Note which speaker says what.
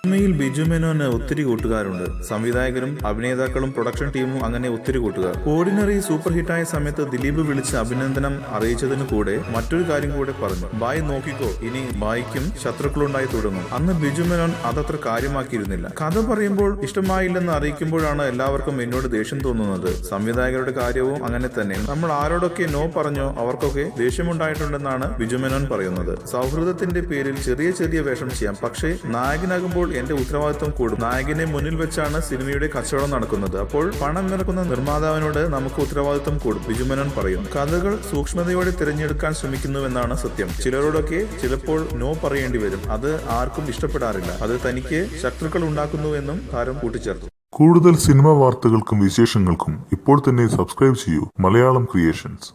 Speaker 1: സിനിമയിൽ ബിജു മേനോന് ഒത്തിരി കൂട്ടുകാരുണ്ട്. സംവിധായകരും അഭിനേതാക്കളും പ്രൊഡക്ഷൻ ടീമും അങ്ങനെ ഒത്തിരി കൂട്ടുകാർ. ഓർഡിനറി സൂപ്പർ ഹിറ്റായ സമയത്ത് ദിലീപ് വിളിച്ച് അഭിനന്ദനം അറിയിച്ചതിനു കൂടെ മറ്റൊരു കാര്യം കൂടെ പറഞ്ഞു. ബായ് നോക്കിക്കോ, ഇനി ബായ്ക്കും ശത്രുക്കളുണ്ടായി തുടങ്ങും. അന്ന് ബിജു മേനോൻ അതത്ര കാര്യമാക്കിയിരുന്നില്ല. കഥ പറയുമ്പോൾ ഇഷ്ടമായില്ലെന്ന് അറിയിക്കുമ്പോഴാണ് എല്ലാവർക്കും എന്നോട് ദേഷ്യം തോന്നുന്നത്. സംവിധായകരുടെ കാര്യവും അങ്ങനെ തന്നെ. നമ്മൾ ആരോടൊക്കെ നോ പറഞ്ഞോ അവർക്കൊക്കെ ദേഷ്യമുണ്ടായിട്ടുണ്ടെന്നാണ് ബിജു മേനോൻ പറയുന്നത്. സൗഹൃദത്തിന്റെ പേരിൽ ചെറിയ ചെറിയ വേഷം ചെയ്യാം, പക്ഷേ നായകനാകുമ്പോൾ എന്റെ ഉത്തരവാദിത്വം കൂടും. നായകനെ മുന്നിൽ വെച്ചാണ് സിനിമയുടെ കച്ചവടം നടക്കുന്നത്. അപ്പോൾ പണം ഇറക്കുന്ന നിർമ്മാതാവിനോട് നമുക്ക് ഉത്തരവാദിത്വം കൂടും, ബിജു മേനോൻ പറയും. കഥകൾ സൂക്ഷ്മതയോടെ തിരഞ്ഞെടുക്കാൻ ശ്രമിക്കുന്നുവെന്നാണ് സത്യം. ചിലരോടൊക്കെ ചിലപ്പോൾ നോ പറയേണ്ടി വരും. അത് ആർക്കും ഇഷ്ടപ്പെടാറില്ല. അത് തനിക്ക് ശത്രുക്കൾ ഉണ്ടാക്കുന്നുവെന്നും താരം കൂട്ടിച്ചേർത്തു.
Speaker 2: കൂടുതൽ സിനിമാ വാർത്തകൾക്കും വിശേഷങ്ങൾക്കും ഇപ്പോൾ തന്നെ സബ്സ്ക്രൈബ് ചെയ്യൂ മലയാളം ക്രിയേഷൻസ്.